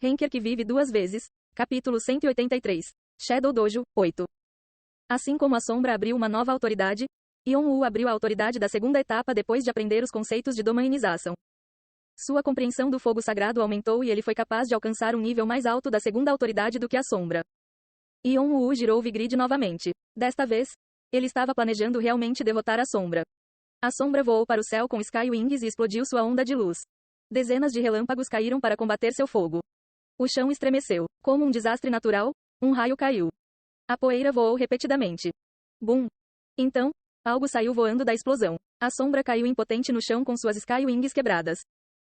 Renker que vive duas vezes. Capítulo 183. Shadow Dojo, 8. Assim como a sombra abriu uma nova autoridade, Yon-Woo abriu a autoridade da segunda etapa depois de aprender os conceitos de Domanização. Sua compreensão do fogo sagrado aumentou e ele foi capaz de alcançar um nível mais alto da segunda autoridade do que a sombra. Yon-Woo girou Vigrid novamente. Desta vez, ele estava planejando realmente derrotar a sombra. A sombra voou para o céu com Sky Wings e explodiu sua onda de luz. Dezenas de relâmpagos caíram para combater seu fogo. O chão estremeceu. Como um desastre natural, um raio caiu. A poeira voou repetidamente. Bum! Então, algo saiu voando da explosão. A sombra caiu impotente no chão com suas Sky Wings quebradas.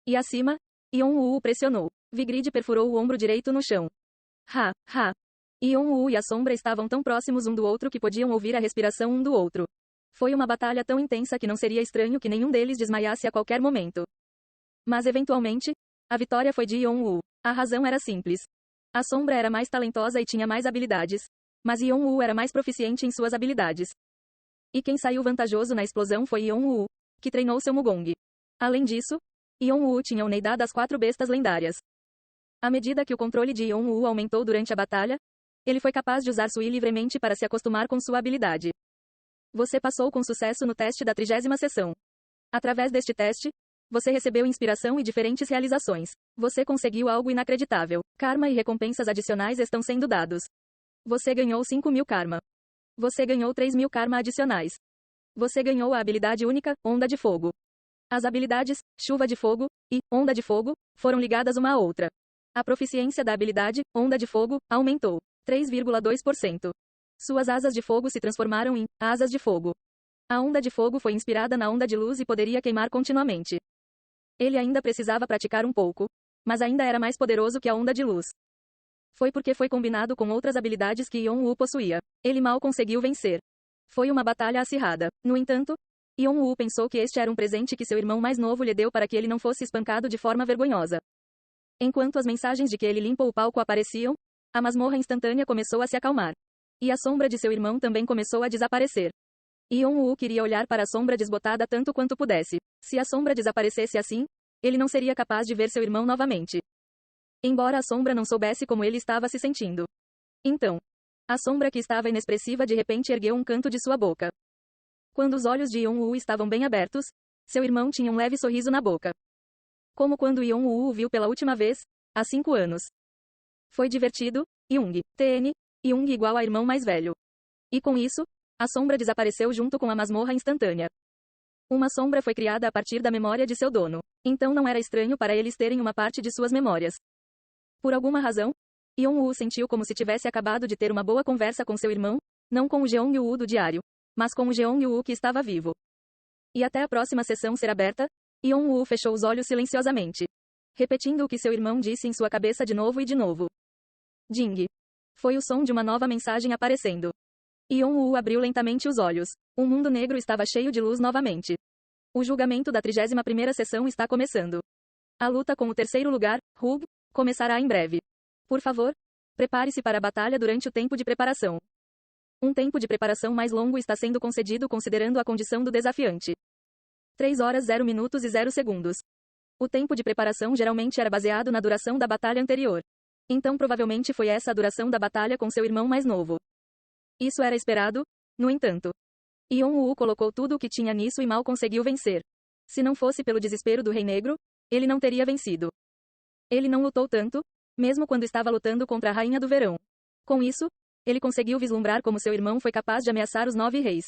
E acima, Yon-Woo o pressionou. Vigrid perfurou o ombro direito no chão. Ha, ha! Yon-Woo e a sombra estavam tão próximos um do outro que podiam ouvir a respiração um do outro. Foi uma batalha tão intensa que não seria estranho que nenhum deles desmaiasse a qualquer momento. Mas eventualmente, a vitória foi de Yon-Woo. A razão era simples. A sombra era mais talentosa e tinha mais habilidades, mas Yon-Woo era mais proficiente em suas habilidades. E quem saiu vantajoso na explosão foi Yon-Woo, que treinou seu Mugong. Além disso, Yon-Woo tinha o Neida das 4 bestas lendárias. À medida que o controle de Yon-Woo aumentou durante a batalha, ele foi capaz de usar Sui livremente para se acostumar com sua habilidade. Você passou com sucesso no teste da 30ª sessão. Através deste teste, você recebeu inspiração e diferentes realizações. Você conseguiu algo inacreditável. Karma e recompensas adicionais estão sendo dados. Você ganhou 5.000 karma. Você ganhou 3.000 karma adicionais. Você ganhou a habilidade única, Onda de Fogo. As habilidades, Chuva de Fogo e Onda de Fogo, foram ligadas uma à outra. A proficiência da habilidade, Onda de Fogo, aumentou 3,2%. Suas asas de fogo se transformaram em asas de fogo. A onda de fogo foi inspirada na onda de luz e poderia queimar continuamente. Ele ainda precisava praticar um pouco, mas ainda era mais poderoso que a onda de luz. Foi porque foi combinado com outras habilidades que Yon-Woo possuía. Ele mal conseguiu vencer. Foi uma batalha acirrada. No entanto, Yon-Woo pensou que este era um presente que seu irmão mais novo lhe deu para que ele não fosse espancado de forma vergonhosa. Enquanto as mensagens de que ele limpa o palco apareciam, a masmorra instantânea começou a se acalmar. E a sombra de seu irmão também começou a desaparecer. Yon-Woo queria olhar para a sombra desbotada tanto quanto pudesse. Se a sombra desaparecesse assim, ele não seria capaz de ver seu irmão novamente. Embora a sombra não soubesse como ele estava se sentindo. Então, a sombra que estava inexpressiva de repente ergueu um canto de sua boca. Quando os olhos de Yon-Woo estavam bem abertos, seu irmão tinha um leve sorriso na boca. Como quando Yon-Woo o viu pela última vez, há 5 anos. Foi divertido, Young. TN, Young igual a irmão mais velho. E com isso, a sombra desapareceu junto com a masmorra instantânea. Uma sombra foi criada a partir da memória de seu dono. Então não era estranho para eles terem uma parte de suas memórias. Por alguma razão, Yon-Woo sentiu como se tivesse acabado de ter uma boa conversa com seu irmão, não com o Jeong-Woo do diário, mas com o Jeong-Woo que estava vivo. E até a próxima sessão ser aberta, Yon-Woo fechou os olhos silenciosamente, repetindo o que seu irmão disse em sua cabeça de novo e de novo. Ding. Foi o som de uma nova mensagem aparecendo. Yon-Woo abriu lentamente os olhos. O mundo negro estava cheio de luz novamente. O julgamento da 31ª sessão está começando. A luta com o terceiro lugar, Hub, começará em breve. Por favor, prepare-se para a batalha durante o tempo de preparação. Um tempo de preparação mais longo está sendo concedido considerando a condição do desafiante. 3 horas 0 minutos e 0 segundos. O tempo de preparação geralmente era baseado na duração da batalha anterior. Então provavelmente foi essa a duração da batalha com seu irmão mais novo. Isso era esperado, no entanto. Yon-Woo colocou tudo o que tinha nisso e mal conseguiu vencer. Se não fosse pelo desespero do Rei Negro, ele não teria vencido. Ele não lutou tanto, mesmo quando estava lutando contra a Rainha do Verão. Com isso, ele conseguiu vislumbrar como seu irmão foi capaz de ameaçar os 9 reis.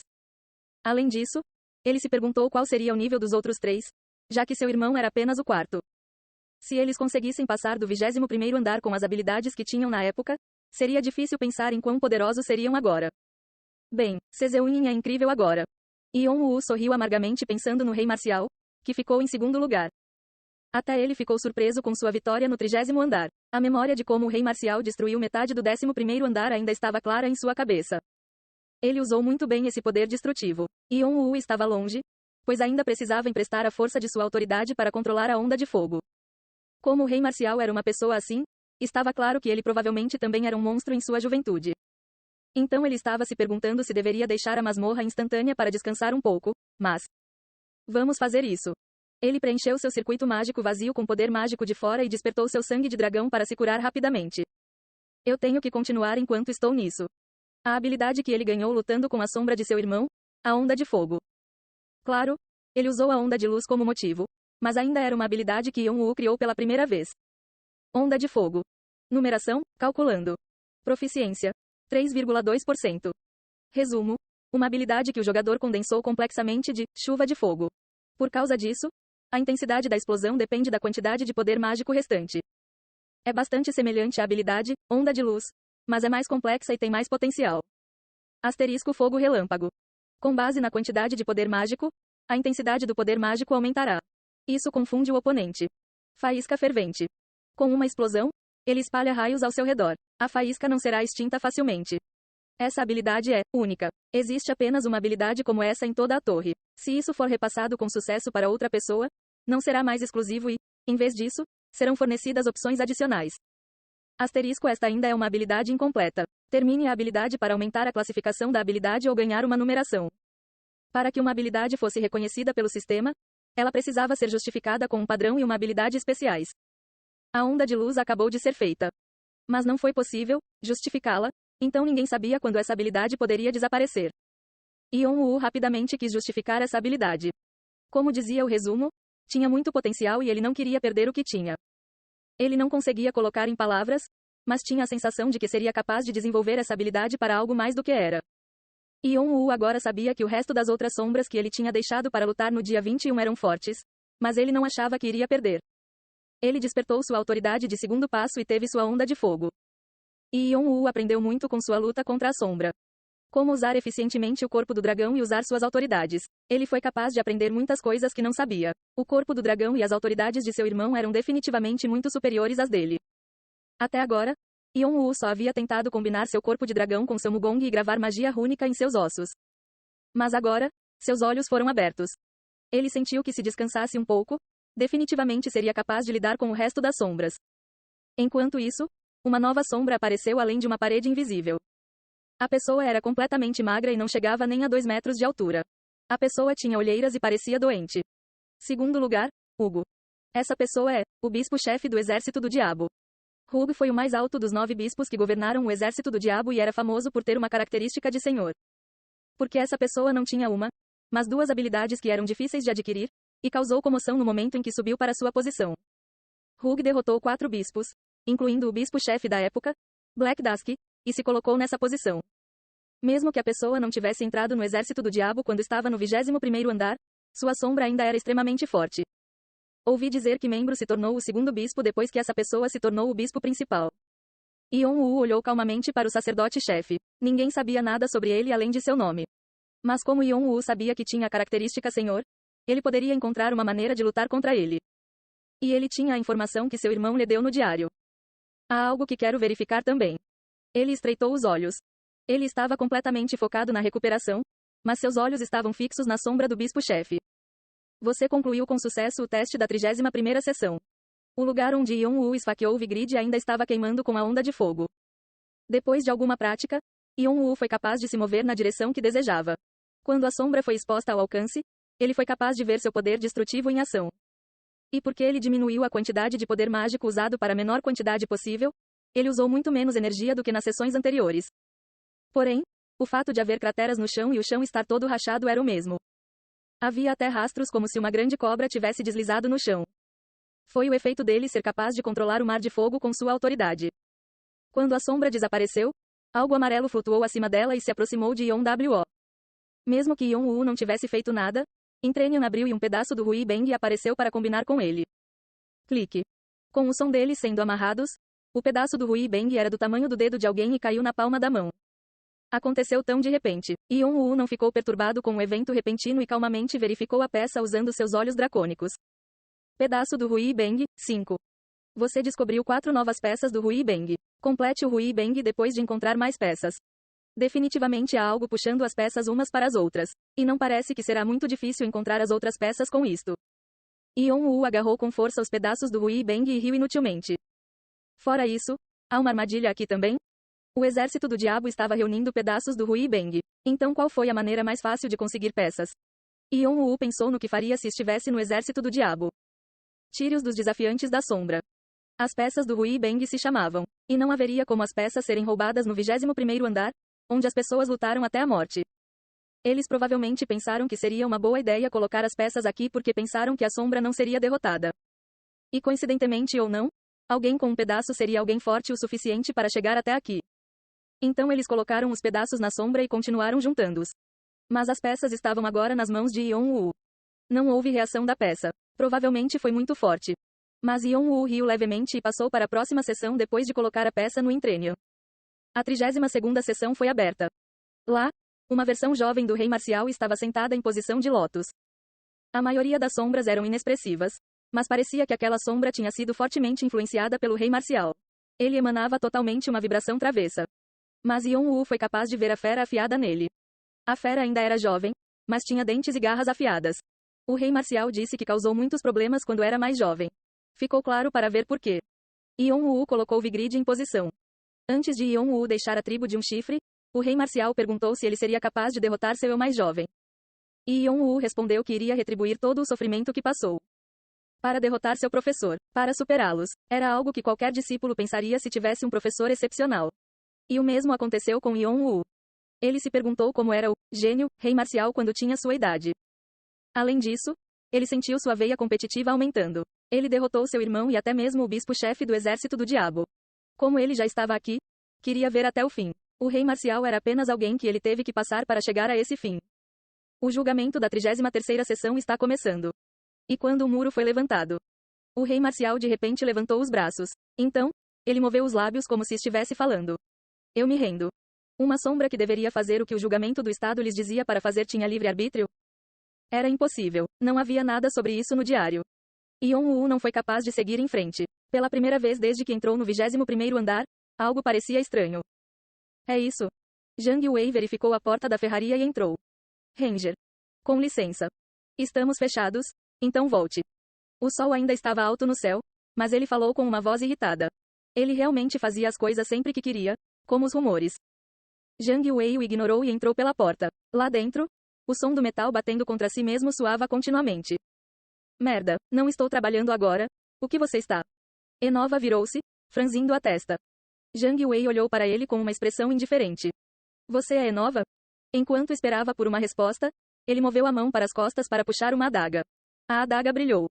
Além disso, ele se perguntou qual seria o nível dos outros 3, já que seu irmão era apenas o 4º. Se eles conseguissem passar do 21º andar com as habilidades que tinham na época, seria difícil pensar em quão poderosos seriam agora. Bem, Sezeunin é incrível agora. Yon-Woo sorriu amargamente pensando no Rei Marcial, que ficou em segundo lugar. Até ele ficou surpreso com sua vitória no 30º andar. A memória de como o Rei Marcial destruiu metade do 11º andar ainda estava clara em sua cabeça. Ele usou muito bem esse poder destrutivo. Yon-Woo estava longe, pois ainda precisava emprestar a força de sua autoridade para controlar a onda de fogo. Como o Rei Marcial era uma pessoa assim, estava claro que ele provavelmente também era um monstro em sua juventude. Então ele estava se perguntando se deveria deixar a masmorra instantânea para descansar um pouco, mas... Vamos fazer isso. Ele preencheu seu circuito mágico vazio com poder mágico de fora e despertou seu sangue de dragão para se curar rapidamente. Eu tenho que continuar enquanto estou nisso. A habilidade que ele ganhou lutando com a sombra de seu irmão, a onda de fogo. Claro, ele usou a onda de luz como motivo, mas ainda era uma habilidade que Yon-Woo criou pela primeira vez. Onda de fogo. Numeração, calculando. Proficiência, 3,2%. Resumo, uma habilidade que o jogador condensou complexamente de chuva de fogo. Por causa disso, a intensidade da explosão depende da quantidade de poder mágico restante. É bastante semelhante à habilidade onda de luz, mas é mais complexa e tem mais potencial. Asterisco fogo relâmpago. Com base na quantidade de poder mágico, a intensidade do poder mágico aumentará. Isso confunde o oponente. Faísca fervente. Com uma explosão, ele espalha raios ao seu redor. A faísca não será extinta facilmente. Essa habilidade é única. Existe apenas uma habilidade como essa em toda a torre. Se isso for repassado com sucesso para outra pessoa, não será mais exclusivo e, em vez disso, serão fornecidas opções adicionais. Asterisco esta ainda é uma habilidade incompleta. Termine a habilidade para aumentar a classificação da habilidade ou ganhar uma numeração. Para que uma habilidade fosse reconhecida pelo sistema, ela precisava ser justificada com um padrão e uma habilidade especiais. A onda de luz acabou de ser feita. Mas não foi possível justificá-la, então ninguém sabia quando essa habilidade poderia desaparecer. Yon-Woo rapidamente quis justificar essa habilidade. Como dizia o resumo, tinha muito potencial e ele não queria perder o que tinha. Ele não conseguia colocar em palavras, mas tinha a sensação de que seria capaz de desenvolver essa habilidade para algo mais do que era. Yon-Woo agora sabia que o resto das outras sombras que ele tinha deixado para lutar no dia 21 eram fortes, mas ele não achava que iria perder. Ele despertou sua autoridade de segundo passo e teve sua onda de fogo. E Yon-Woo aprendeu muito com sua luta contra a sombra. Como usar eficientemente o corpo do dragão e usar suas autoridades. Ele foi capaz de aprender muitas coisas que não sabia. O corpo do dragão e as autoridades de seu irmão eram definitivamente muito superiores às dele. Até agora, Yon-Woo só havia tentado combinar seu corpo de dragão com seu Mugong e gravar magia rúnica em seus ossos. Mas agora, seus olhos foram abertos. Ele sentiu que se descansasse um pouco, definitivamente seria capaz de lidar com o resto das sombras. Enquanto isso, uma nova sombra apareceu além de uma parede invisível. A pessoa era completamente magra e não chegava nem a 2 metros de altura. A pessoa tinha olheiras e parecia doente. Segundo lugar, Hugo. Essa pessoa é o bispo-chefe do exército do diabo. Hugo foi o mais alto dos 9 bispos que governaram o exército do diabo e era famoso por ter uma característica de senhor. Porque essa pessoa não tinha uma, mas 2 habilidades que eram difíceis de adquirir, e causou comoção no momento em que subiu para sua posição. Hugo derrotou 4 bispos, incluindo o bispo-chefe da época, Black Dusk, e se colocou nessa posição. Mesmo que a pessoa não tivesse entrado no exército do diabo quando estava no 21º andar, sua sombra ainda era extremamente forte. Ouvi dizer que membro se tornou o segundo bispo depois que essa pessoa se tornou o bispo principal. Yon-Woo olhou calmamente para o sacerdote-chefe. Ninguém sabia nada sobre ele além de seu nome. Mas como Yon-Woo sabia que tinha a característica senhor, ele poderia encontrar uma maneira de lutar contra ele. E ele tinha a informação que seu irmão lhe deu no diário. Há algo que quero verificar também. Ele estreitou os olhos. Ele estava completamente focado na recuperação, mas seus olhos estavam fixos na sombra do bispo-chefe. Você concluiu com sucesso o teste da 31ª sessão. O lugar onde Yon-Woo esfaqueou Vigrid ainda estava queimando com a onda de fogo. Depois de alguma prática, Yon-Woo foi capaz de se mover na direção que desejava. Quando a sombra foi exposta ao alcance, ele foi capaz de ver seu poder destrutivo em ação. E porque ele diminuiu a quantidade de poder mágico usado para a menor quantidade possível, ele usou muito menos energia do que nas sessões anteriores. Porém, o fato de haver crateras no chão e o chão estar todo rachado era o mesmo. Havia até rastros como se uma grande cobra tivesse deslizado no chão. Foi o efeito dele ser capaz de controlar o mar de fogo com sua autoridade. Quando a sombra desapareceu, algo amarelo flutuou acima dela e se aproximou de Yon-Wo. Mesmo que Yon-Woo não tivesse feito nada, Entrenian abriu e um pedaço do Hui Beng apareceu para combinar com ele. Clique. Com o som deles sendo amarrados, o pedaço do Hui Beng era do tamanho do dedo de alguém e caiu na palma da mão. Aconteceu tão de repente. Yon-Woo não ficou perturbado com o evento repentino e calmamente verificou a peça usando seus olhos dracônicos. Pedaço do Hui Beng, 5. Você descobriu 4 novas peças do Hui Beng. Complete o Hui Beng depois de encontrar mais peças. Definitivamente há algo puxando as peças umas para as outras. E não parece que será muito difícil encontrar as outras peças com isto. Yon-Woo agarrou com força os pedaços do Hui Beng e riu inutilmente. Fora isso, há uma armadilha aqui também? O exército do diabo estava reunindo pedaços do Hui Beng. Então qual foi a maneira mais fácil de conseguir peças? Yon-woo pensou no que faria se estivesse no exército do diabo. Tire-os dos desafiantes da sombra. As peças do Hui Beng se chamavam. E não haveria como as peças serem roubadas no 21º andar, onde as pessoas lutaram até a morte. Eles provavelmente pensaram que seria uma boa ideia colocar as peças aqui porque pensaram que a sombra não seria derrotada. E coincidentemente ou não, alguém com um pedaço seria alguém forte o suficiente para chegar até aqui. Então eles colocaram os pedaços na sombra e continuaram juntando-os. Mas as peças estavam agora nas mãos de Yon-woo. Não houve reação da peça. Provavelmente foi muito forte. Mas Yon-woo riu levemente e passou para a próxima sessão depois de colocar a peça no Intrênio. A 32ª sessão foi aberta. Lá, uma versão jovem do rei marcial estava sentada em posição de lótus. A maioria das sombras eram inexpressivas, mas parecia que aquela sombra tinha sido fortemente influenciada pelo rei marcial. Ele emanava totalmente uma vibração travessa. Mas Yon-woo foi capaz de ver a fera afiada nele. A fera ainda era jovem, mas tinha dentes e garras afiadas. O rei marcial disse que causou muitos problemas quando era mais jovem. Ficou claro para ver por quê. Yon-woo colocou Vigrid em posição. Antes de Yon-woo deixar a tribo de um chifre, o rei marcial perguntou se ele seria capaz de derrotar seu eu mais jovem. E Yon-woo respondeu que iria retribuir todo o sofrimento que passou. Para derrotar seu professor, para superá-los, era algo que qualquer discípulo pensaria se tivesse um professor excepcional. E o mesmo aconteceu com Yon-woo. Ele se perguntou como era o gênio rei marcial quando tinha sua idade. Além disso, ele sentiu sua veia competitiva aumentando. Ele derrotou seu irmão e até mesmo o bispo-chefe do exército do diabo. Como ele já estava aqui, queria ver até o fim. O rei marcial era apenas alguém que ele teve que passar para chegar a esse fim. O julgamento da 33ª sessão está começando. E quando o muro foi levantado, o rei marcial de repente levantou os braços. Então, ele moveu os lábios como se estivesse falando. Eu me rendo. Uma sombra que deveria fazer o que o julgamento do Estado lhes dizia para fazer tinha livre-arbítrio? Era impossível. Não havia nada sobre isso no diário. Yon-woo não foi capaz de seguir em frente. Pela primeira vez desde que entrou no 21º andar, algo parecia estranho. É isso. Zhang Wei verificou a porta da ferraria e entrou. Ranger. Com licença. Estamos fechados, então volte. O sol ainda estava alto no céu, mas ele falou com uma voz irritada. Ele realmente fazia as coisas sempre que queria, como os rumores. Zhang Wei o ignorou e entrou pela porta. Lá dentro, o som do metal batendo contra si mesmo soava continuamente. Merda, não estou trabalhando agora. O que você está? Enova virou-se, franzindo a testa. Zhang Wei olhou para ele com uma expressão indiferente. Você é Enova? Enquanto esperava por uma resposta, ele moveu a mão para as costas para puxar uma adaga. A adaga brilhou.